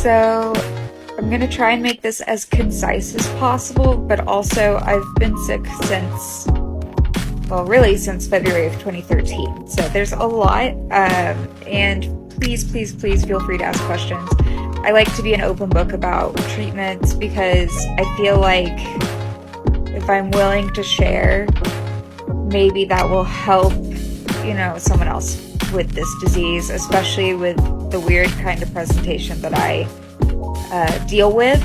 So I'm gonna try and make this as concise as possible, but also I've been sick since, well, really since February of 2013. So there's a lot, and please feel free to ask questions. I like to be an open book about treatments because I feel like if I'm willing to share, maybe that will help, someone else with this disease, especially with the weird kind of presentation that I deal with.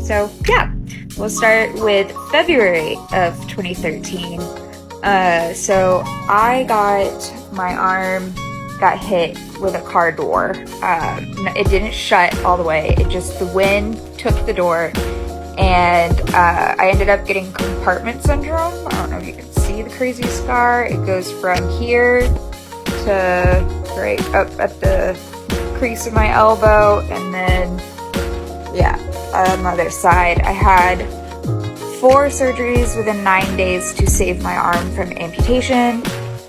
So yeah, we'll start with February of 2013. So I my arm got hit with a car door. It didn't shut all the way. The wind took the door, and I ended up getting compartment syndrome. I don't know if you can see the crazy scar. It goes from here to right up at the crease of my elbow, and then on the other side I had 4 surgeries within 9 days to save my arm from amputation.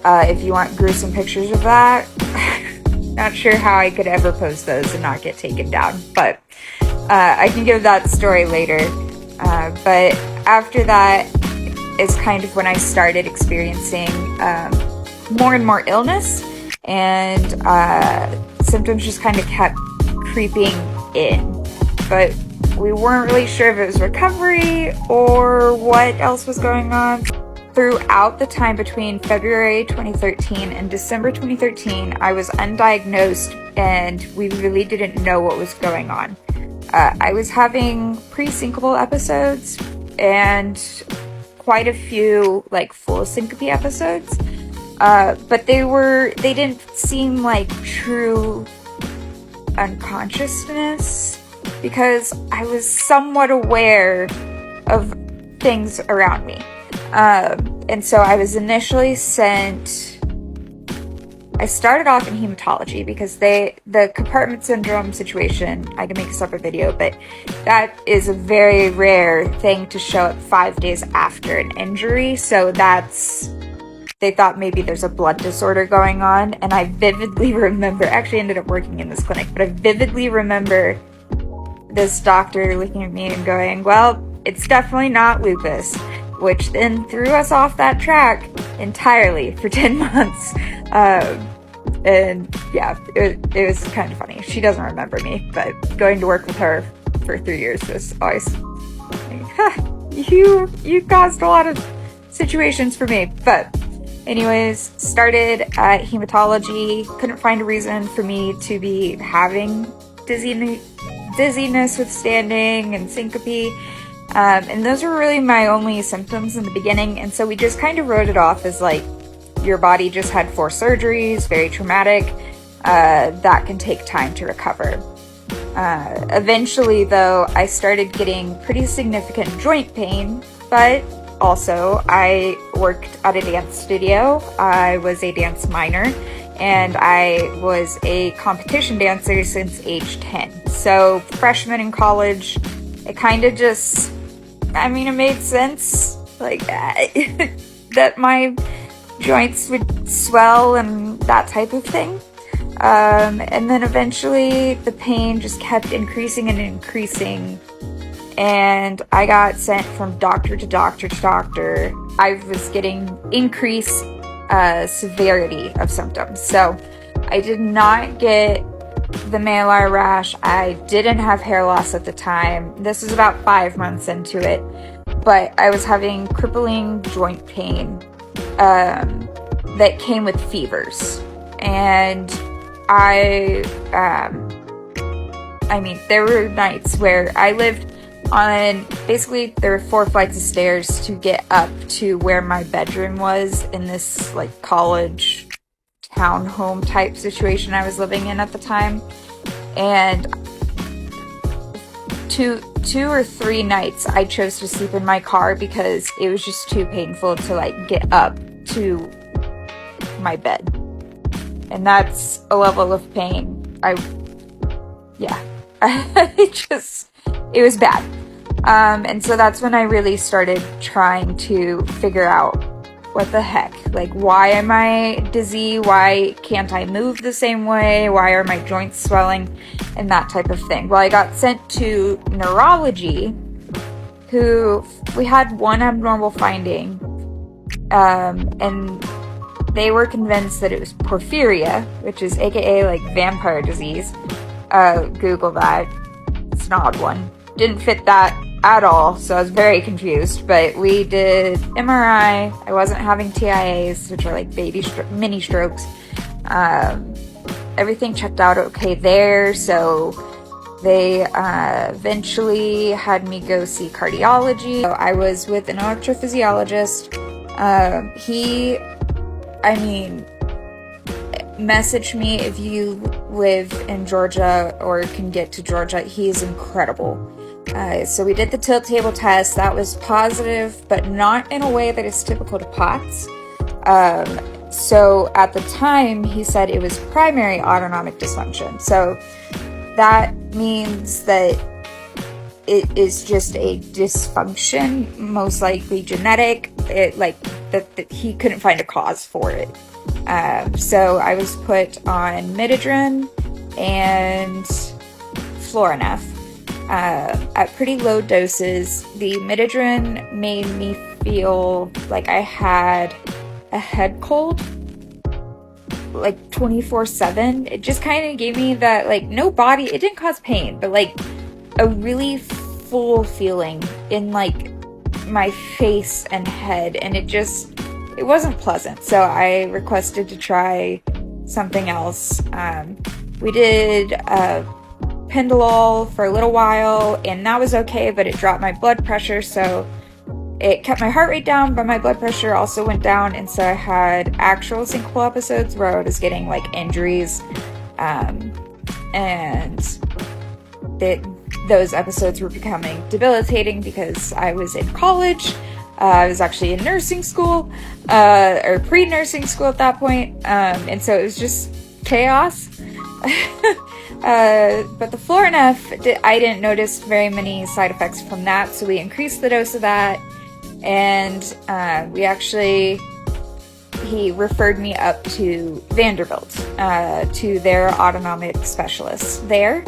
If you want gruesome pictures of that, not sure how I could ever post those and not get taken down, but I can give that story later. But after that is kind of when I started experiencing more and more illness, and symptoms just kind of kept creeping in. But we weren't really sure if it was recovery or what else was going on. Throughout the time between February 2013 and December 2013, I was undiagnosed and we really didn't know what was going on. I was having pre-syncopal episodes and quite a few full syncope episodes, but they didn't seem like true unconsciousness because I was somewhat aware of things around me. And so I was initially I started off in hematology because the compartment syndrome situation, I can make a separate video, but that is a very rare thing to show up 5 days after an injury. So they thought maybe there's a blood disorder going on. And I vividly remember, actually ended up working in this clinic, but I vividly remember this doctor looking at me and going, well, it's definitely not lupus, which then threw us off that track entirely for 10 months. And yeah, it was kind of funny. She doesn't remember me, but going to work with her for 3 years was always like, you caused a lot of situations for me. But anyways, started at hematology, couldn't find a reason for me to be having dizziness with standing and syncope. And those were really my only symptoms in the beginning. And so we just kind of wrote it off as your body just had 4 surgeries, very traumatic, that can take time to recover. Eventually, though, I started getting pretty significant joint pain, but also I worked at a dance studio. I was a dance minor, and I was a competition dancer since age 10. So freshman in college, it kind of just, it made sense, that my joints would swell and that type of thing. And then eventually the pain just kept increasing and increasing. And I got sent from doctor to doctor to doctor. I was getting increased severity of symptoms. So I did not get the malar rash. I didn't have hair loss at the time. This was about 5 months into it. But I was having crippling joint pain that came with fevers. And there were nights where I lived on, basically there were 4 flights of stairs to get up to where my bedroom was in this college townhome type situation I was living in at the time. And two or 3 nights I chose to sleep in my car because it was just too painful to get up to my bed. And that's a level of pain it was bad. And so that's when I really started trying to figure out what the heck? Like, why am I dizzy? Why can't I move the same way? Why are my joints swelling? And that type of thing. Well, I got sent to neurology, who we had one abnormal finding, and they were convinced that it was porphyria, which is aka like vampire disease. Google that. It's an odd one. Didn't fit that at all, so I was very confused. But we did MRI. I wasn't having TIAs, which are like mini strokes. Everything checked out okay there, so they eventually had me go see cardiology. So I was with an electrophysiologist. Message me if you live in Georgia or can get to Georgia. He is incredible. So we did the tilt table test. That was positive, but not in a way that is typical to POTS. So at the time, he said it was primary autonomic dysfunction. So that means that it is just a dysfunction, most likely genetic. That he couldn't find a cause for it. So I was put on Midodrine and Florinef at pretty low doses. The Midodrine made me feel like I had a head cold, like 24/7. It just kind of gave me that, like, no body, it didn't cause pain, but like a really full feeling in like my face and head, and it wasn't pleasant. So I requested to try something else. We did Pendolol for a little while, and that was okay, but it dropped my blood pressure, so it kept my heart rate down, but my blood pressure also went down, and so I had actual syncope episodes where I was getting like injuries, and those episodes were becoming debilitating because I was in college. I was actually in nursing school, or pre-nursing school at that point, and so it was just chaos. But the Florinef, I didn't notice very many side effects from that, so we increased the dose of that, and he referred me up to Vanderbilt, to their autonomic specialists there,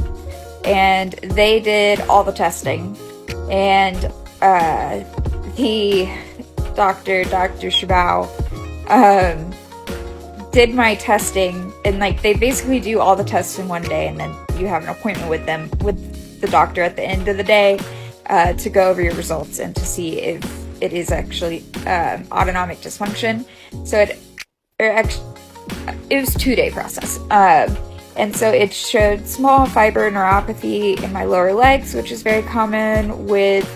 and they did all the testing, and the Dr. Shabao, did my testing, and like they basically do all the tests in one day, and then you have an appointment with the doctor at the end of the day, to go over your results and to see if it is actually autonomic dysfunction. So it was a 2-day process, and so it showed small fiber neuropathy in my lower legs, which is very common with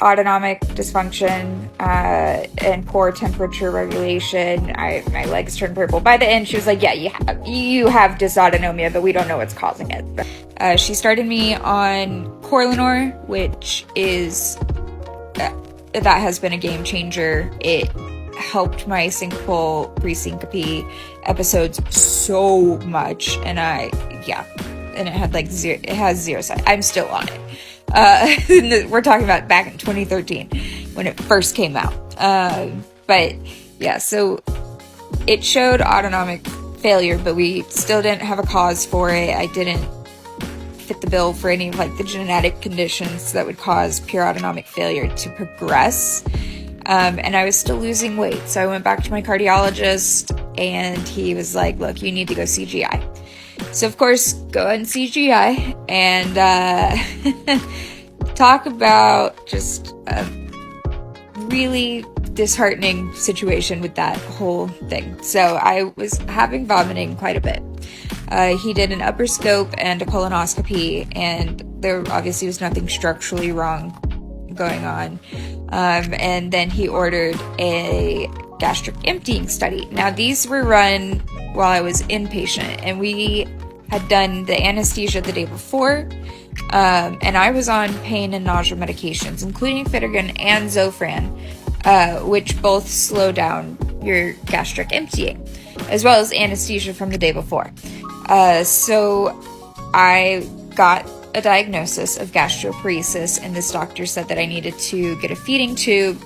autonomic dysfunction, and poor temperature regulation. My legs turned purple. By the end, she was like, yeah, you have dysautonomia, but we don't know what's causing it. She started me on Corlinor, which is, that has been a game changer. It helped my syncopal pre-syncope episodes so much, and it had like it has 0 side. I'm still on it. We're talking about back in 2013 when it first came out. But yeah, so it showed autonomic failure, but we still didn't have a cause for it. I didn't fit the bill for any of like the genetic conditions that would cause pure autonomic failure to progress. And I was still losing weight. So I went back to my cardiologist, and he was like, look, you need to go see GI. So of course, go and see GI, and talk about just a really disheartening situation with that whole thing. So I was having vomiting quite a bit. He did an upper scope and a colonoscopy, and there obviously was nothing structurally wrong going on. And then he ordered a gastric emptying study. Now, these were run while I was inpatient, and we had done the anesthesia the day before, and I was on pain and nausea medications, including Phytergan and Zofran, which both slow down your gastric emptying, as well as anesthesia from the day before. So I got a diagnosis of gastroparesis, and this doctor said that I needed to get a feeding tube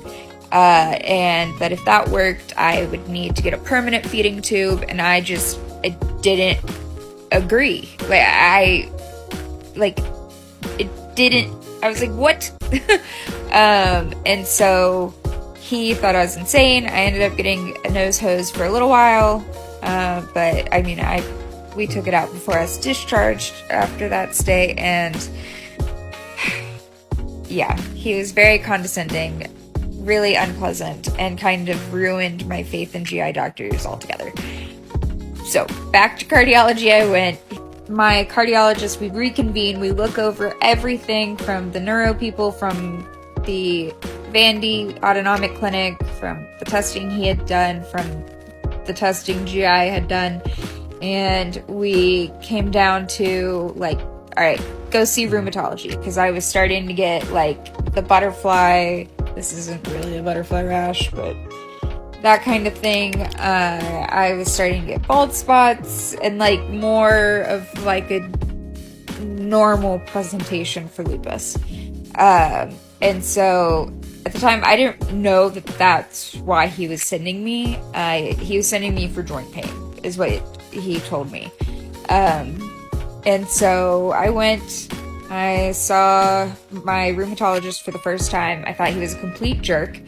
and that if that worked, I would need to get a permanent feeding tube, and I didn't agree. I was like, what? And so he thought I was insane. I ended up getting a nose hose for a little while, but I mean, we took it out before I was discharged after that stay, and yeah, he was very condescending, really unpleasant, and kind of ruined my faith in GI doctors altogether. So back to cardiology I went. My cardiologist, we reconvene, we look over everything from the neuro people, from the Vandy Autonomic Clinic, from the testing he had done, from the testing GI had done, and we came down to like, all right, go see rheumatology, because I was starting to get like the butterfly, this isn't really a butterfly rash, but that kind of thing. I was starting to get bald spots and like more of like a normal presentation for lupus. And so at the time I didn't know that that's why he was sending me. He was sending me for joint pain is what he told me. And so I went, I saw my rheumatologist for the first time. I thought he was a complete jerk.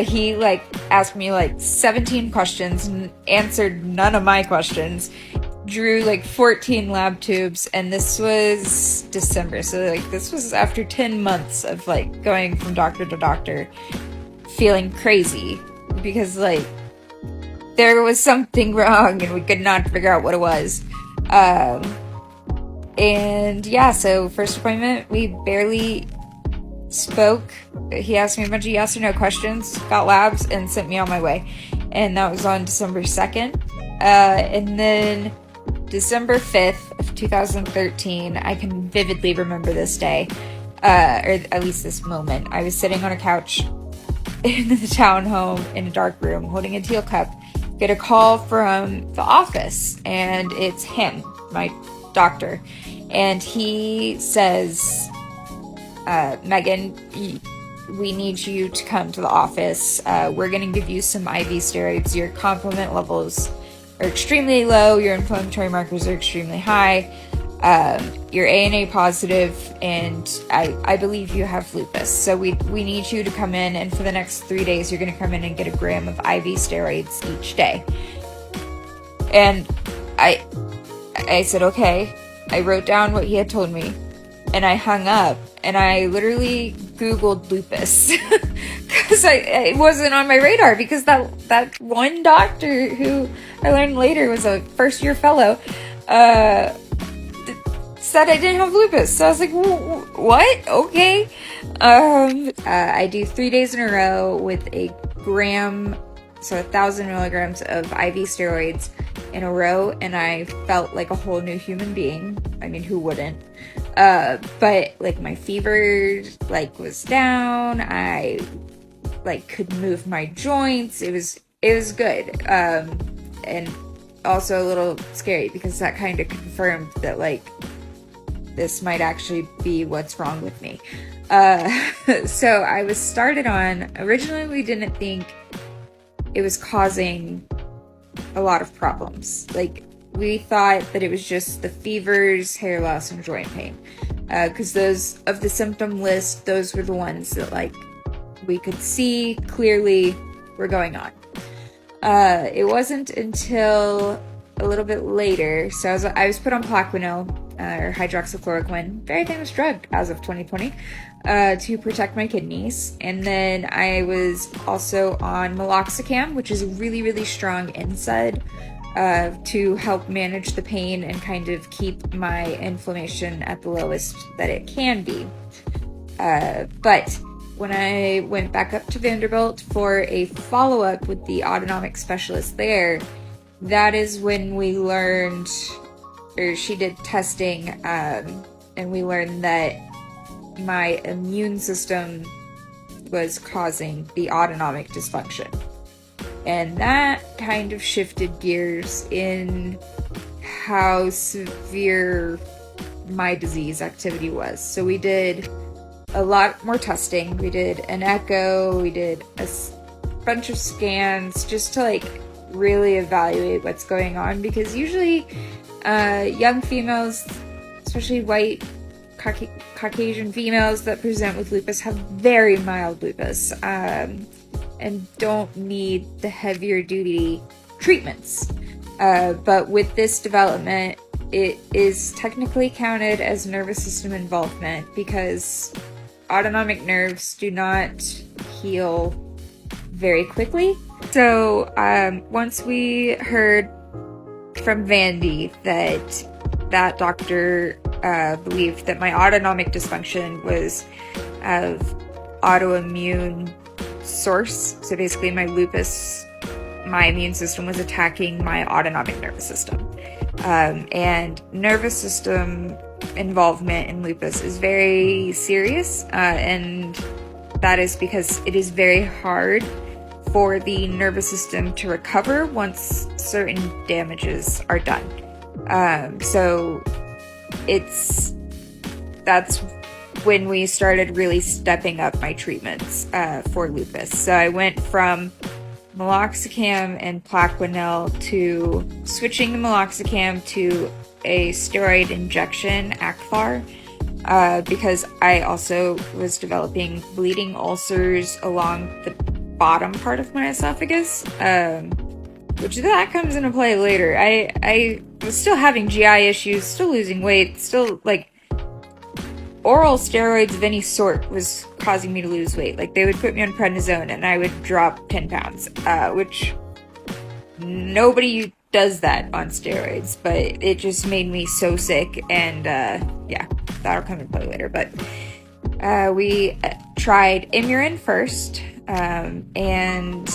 He like asked me like 17 questions and answered none of my questions, drew like 14 lab tubes, and this was December. So like this was after 10 months of like going from doctor to doctor, feeling crazy because like there was something wrong and we could not figure out what it was. And yeah, so first appointment, we barely spoke. He asked me a bunch of yes or no questions, got labs, and sent me on my way. And that was on December 2nd. And then December 5th of 2013, I can vividly remember this day, or at least this moment. I was sitting on a couch in the townhome in a dark room holding a teal cup, get a call from the office, and it's him, my doctor. And he says, Megan, we need you to come to the office. We're going to give you some IV steroids. Your complement levels are extremely low. Your inflammatory markers are extremely high. You're ANA positive, and I believe you have lupus. So we need you to come in, and for the next 3 days, you're going to come in and get a gram of IV steroids each day. And I said, okay. I wrote down what he had told me, and I hung up, and I literally Googled lupus because it wasn't on my radar, because that one doctor who I learned later was a first-year fellow said I didn't have lupus. So I was like, what? Okay. I do 3 days in a row with a gram, so 1,000 milligrams of IV steroids in a row, and I felt like a whole new human being. I mean, who wouldn't? But like my fever like was down. I like could move my joints. It was good. And also a little scary because that kind of confirmed that like this might actually be what's wrong with me. So I was started on, originally we didn't think it was causing a lot of problems. Like we thought that it was just the fevers, hair loss, and joint pain. Because those of the symptom list, those were the ones that like we could see clearly were going on. It wasn't until a little bit later, so I was put on Plaquenil, or hydroxychloroquine, very famous drug as of 2020, to protect my kidneys. And then I was also on meloxicam, which is a really, really strong NSAID, to help manage the pain and kind of keep my inflammation at the lowest that it can be. But when I went back up to Vanderbilt for a follow-up with the autonomic specialist there, that is when we learned, or she did testing, and we learned that my immune system was causing the autonomic dysfunction. And that kind of shifted gears in how severe my disease activity was. So we did a lot more testing. We did an echo, we did a bunch of scans just to like really evaluate what's going on, because usually young females, especially white Caucasian females that present with lupus, have very mild lupus and don't need the heavier duty treatments. But with this development, it is technically counted as nervous system involvement because autonomic nerves do not heal very quickly. So once we heard from Vandy that doctor believed that my autonomic dysfunction was of autoimmune source, so basically my lupus, my immune system was attacking my autonomic nervous system. And nervous system involvement in lupus is very serious, and that is because it is very hard for the nervous system to recover once certain damages are done. So that's when we started really stepping up my treatments for lupus. So I went from meloxicam and Plaquenil to switching the meloxicam to a steroid injection, Acthar, because I also was developing bleeding ulcers along the bottom part of my esophagus, which that comes into play later. I was still having GI issues, still losing weight, still like oral steroids of any sort was causing me to lose weight. Like they would put me on prednisone and I would drop 10 pounds, which nobody does that on steroids, but it just made me so sick. And yeah, that'll come into play later. But we tried Imurin first, and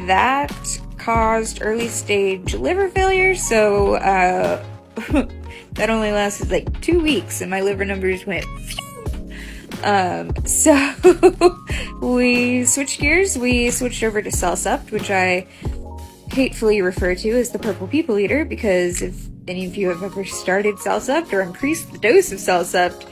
that caused early stage liver failure. So that only lasted like 2 weeks and my liver numbers went phew. So we switched gears. We switched over to CellCept, which I hatefully refer to as the purple people eater, because if any of you have ever started CellCept or increased the dose of CellCept,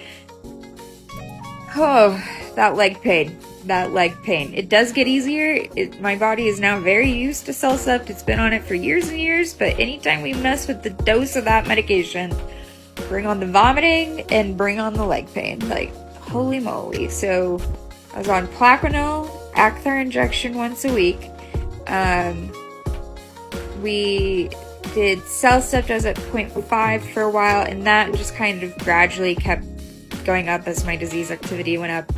oh, that leg pain. It does get easier. My body is now very used to CellCept. It's been on it for years and years, but anytime we mess with the dose of that medication, bring on the vomiting and bring on the leg pain. Like, holy moly. So I was on Plaquenil, Acthar injection once a week. We did CellCept as at 0.5 for a while, and that just kind of gradually kept going up as my disease activity went up.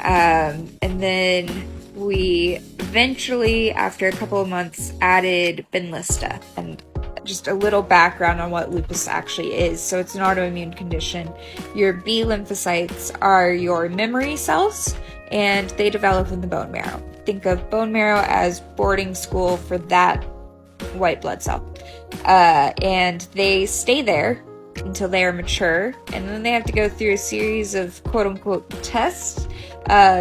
And then we eventually, after a couple of months, added Benlysta. And just a little background on what lupus actually is. So it's an autoimmune condition. Your B lymphocytes are your memory cells, and they develop in the bone marrow. Think of bone marrow as boarding school for that white blood cell. And they stay there until they are mature, and then they have to go through a series of quote-unquote tests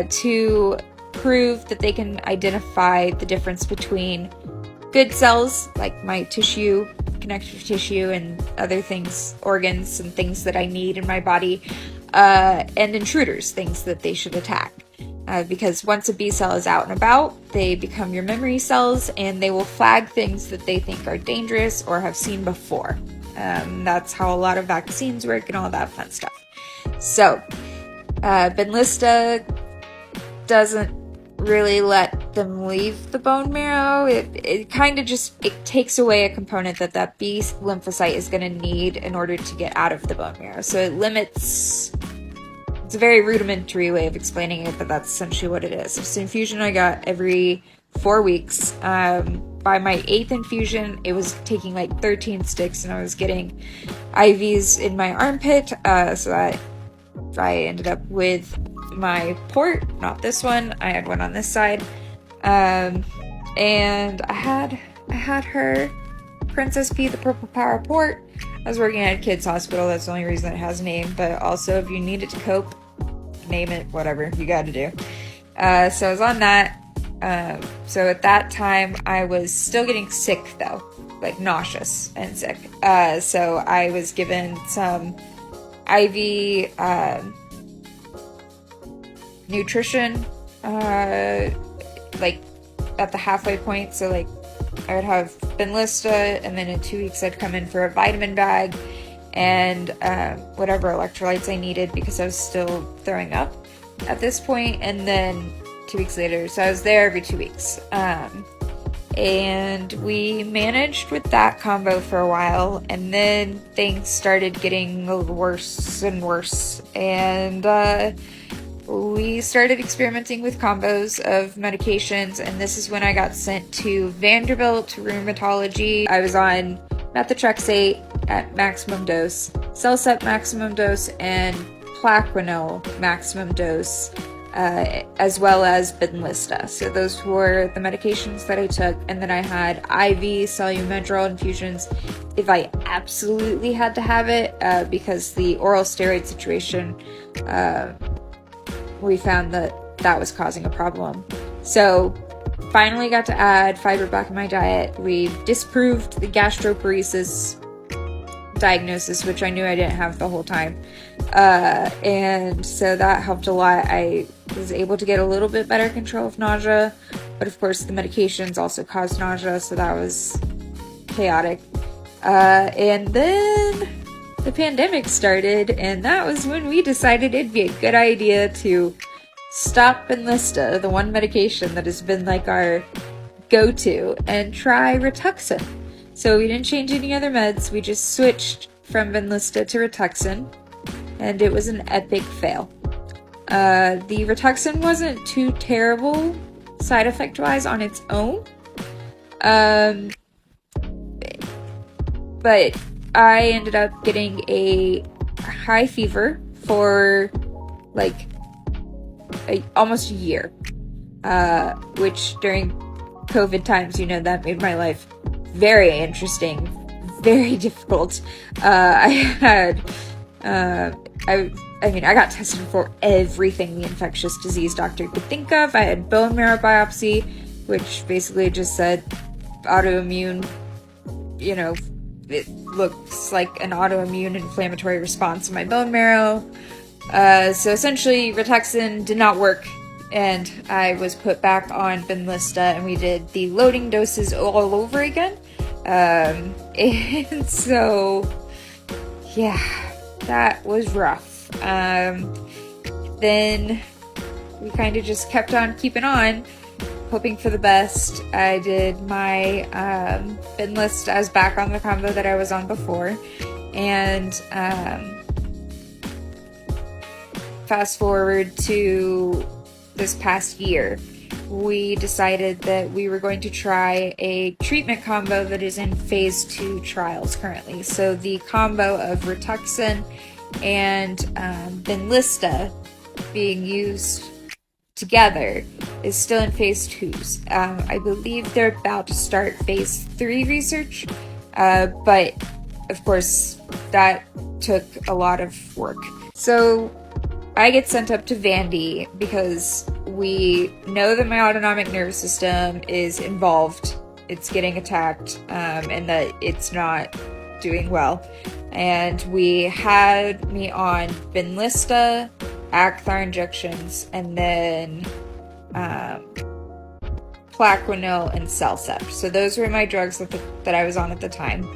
to prove that they can identify the difference between good cells, like my tissue, connective tissue, and other things, organs and things that I need in my body, and intruders, things that they should attack. Because once a B cell is out and about, they become your memory cells, and they will flag things that they think are dangerous or have seen before. That's how a lot of vaccines work and all that fun stuff. So, Benlysta doesn't really let them leave the bone marrow. It kind of just, it takes away a component that B lymphocyte is going to need in order to get out of the bone marrow. So it limits, it's a very rudimentary way of explaining it, but that's essentially what it is. It's an infusion I got every 4 weeks. By my 8th infusion, it was taking like 13 sticks, and I was getting IVs in my armpit, so I ended up with my port, not this one. I had one on this side, and I had her Princess P, the Purple Power port. I was working at a kid's hospital. That's the only reason it has a name, but also if you need it to cope, name it, whatever you got to do. So I was on that. So at that time, I was still getting sick though, like nauseous and sick. So I was given some IV nutrition, like at the halfway point. So like I would have Benlysta, and then in 2 weeks I'd come in for a vitamin bag and whatever electrolytes I needed because I was still throwing up at this point, and then 2 weeks later. So I was there every 2 weeks. And we managed with that combo for a while, and then things started getting worse and worse, and we started experimenting with combos of medications, and this is when I got sent to Vanderbilt Rheumatology. I was on methotrexate at maximum dose, CellCept maximum dose, and Plaquenil maximum dose, as well as Benlysta. So those were the medications that I took, and then I had IV Solu-Medrol infusions if I absolutely had to have it, because the oral steroid situation, we found that was causing a problem. So finally got to add fiber back in my diet. We disproved the gastroparesis diagnosis, which I knew I didn't have the whole time. And so that helped a lot. I was able to get a little bit better control of nausea, but of course the medications also caused nausea, so that was chaotic. And then the pandemic started, and that was when we decided it'd be a good idea to stop Benlysta, the one medication that has been like our go-to, and try Rituxan. So we didn't change any other meds, we just switched from Benlysta to Rituxan, and it was an epic fail. The Rituxan wasn't too terrible side effect-wise on its own, but I ended up getting a high fever for like almost a year, which during COVID times, that made my life very interesting, very difficult. I got tested for everything the infectious disease doctor could think of. I had bone marrow biopsy, which basically just said autoimmune, it looks like an autoimmune inflammatory response in my bone marrow. So essentially, Rituxan did not work, and I was put back on Benlysta, and we did the loading doses all over again. And so, yeah, that was rough. Then we kind of just kept on keeping on, hoping for the best. I did my Benlysta. I was back on the combo that I was on before, and fast forward to this past year, we decided that we were going to try a treatment combo that is in phase 2 trials currently. So the combo of Rituxan and Benlysta being used together is still in phase 2s. I believe they're about to start phase 3 research, but of course that took a lot of work. So I get sent up to Vandy because we know that my autonomic nervous system is involved. It's getting attacked, and that it's not doing well. And we had me on Benlysta, Acthar injections, and then Plaquenil and CellCept. So those were my drugs that I was on at the time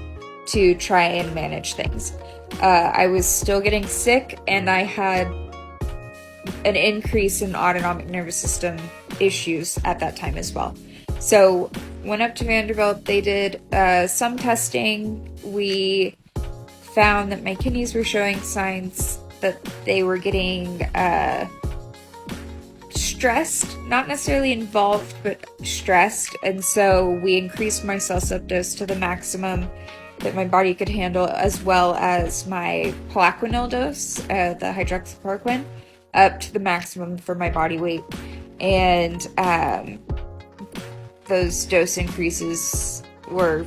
to try and manage things. I was still getting sick, and I had an increase in autonomic nervous system issues at that time as well. So went up to Vanderbilt. They did some testing. We found that my kidneys were showing signs that they were getting stressed, not necessarily involved, but stressed. And so we increased my CellCept dose to the maximum that my body could handle, as well as my Plaquenil dose, the hydroxychloroquine, up to the maximum for my body weight. And those dose increases were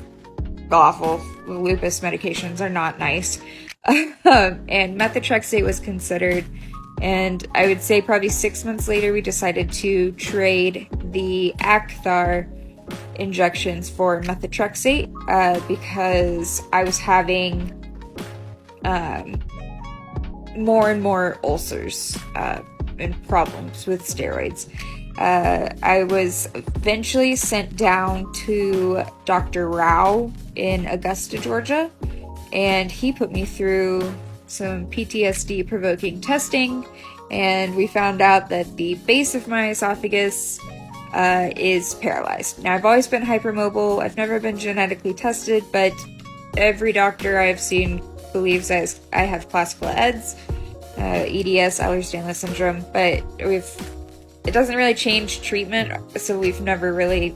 awful. Lupus medications are not nice. And methotrexate was considered. And I would say probably 6 months later, we decided to trade the Acthar injections for methotrexate, because I was having more and more ulcers. and problems with steroids. I was eventually sent down to Dr. Rao in Augusta, Georgia, and he put me through some PTSD provoking testing, and we found out that the base of my esophagus is paralyzed. Now, I've always been hypermobile. I've never been genetically tested, but every doctor I've seen believes I have classical EDS, EDS, Ehlers-Danlos syndrome, but it doesn't really change treatment, so we've never really,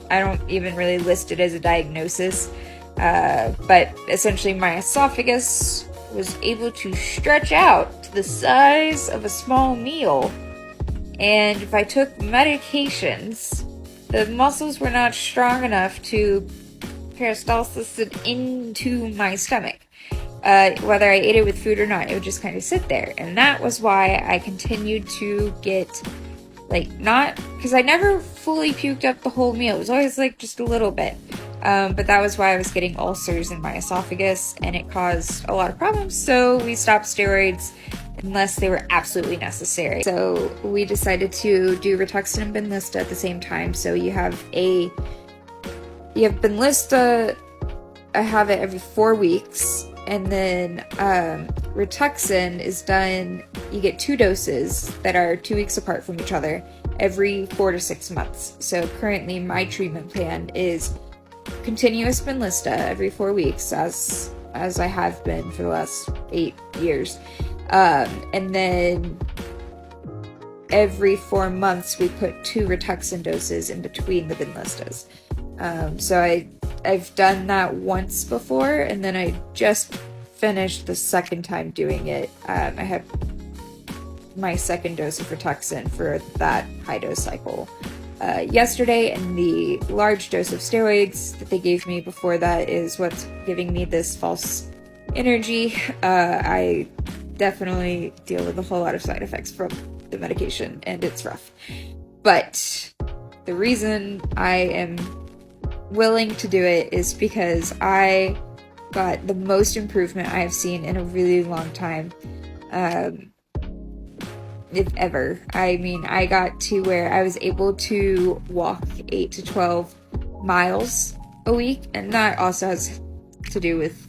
I don't even really list it as a diagnosis, but essentially my esophagus was able to stretch out to the size of a small meal, and if I took medications, the muscles were not strong enough to peristalsis it into my stomach. Whether I ate it with food or not, it would just kind of sit there, and that was why I continued to get, not, because I never fully puked up the whole meal, it was always just a little bit, but that was why I was getting ulcers in my esophagus, and it caused a lot of problems, so we stopped steroids unless they were absolutely necessary. So we decided to do Rituxan and Benlysta at the same time. So you have Benlysta, I have it every 4 weeks, and then Rituxan is done, you get 2 doses that are 2 weeks apart from each other every 4 to 6 months. So currently my treatment plan is continuous Benlysta every 4 weeks, as I have been for the last 8 years. And then every 4 months we put 2 Rituxan doses in between the Benlystas. So I've done that once before, and then I just finished the second time doing it. I had my second dose of Rituxan for that high dose cycle yesterday, and the large dose of steroids that they gave me before that is what's giving me this false energy. I definitely deal with a whole lot of side effects from the medication, and it's rough. But the reason I am willing to do it is because I got the most improvement I have seen in a really long time, if ever. I mean, I got to where I was able to walk 8 to 12 miles a week, and that also has to do with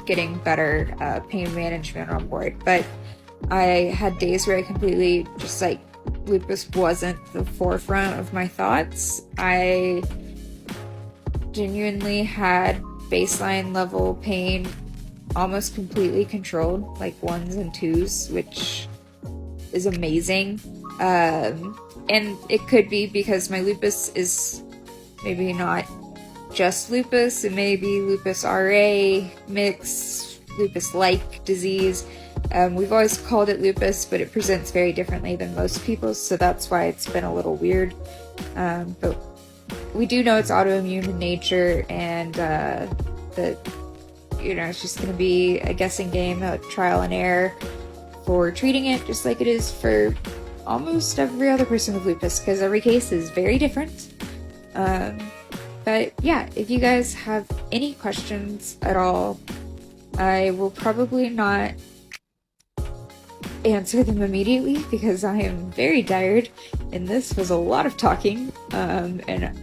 getting better pain management on board. But I had days where I completely just lupus wasn't the forefront of my thoughts. I genuinely had baseline level pain almost completely controlled, 1s and 2s, which is amazing. And it could be because my lupus is maybe not just lupus, it may be lupus RA, mixed, lupus-like disease. We've always called it lupus, but it presents very differently than most people's, so that's why it's been a little weird. But we do know it's autoimmune in nature, and that, it's just going to be a guessing game, a trial and error for treating it, just like it is for almost every other person with lupus, because every case is very different. But yeah, if you guys have any questions at all, I will probably not answer them immediately because I am very tired, and this was a lot of talking, and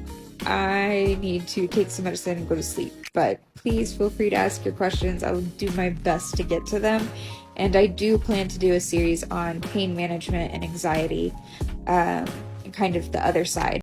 I need to take some medicine and go to sleep. But please feel free to ask your questions. I will do my best to get to them, and I do plan to do a series on pain management and anxiety, kind of the other side.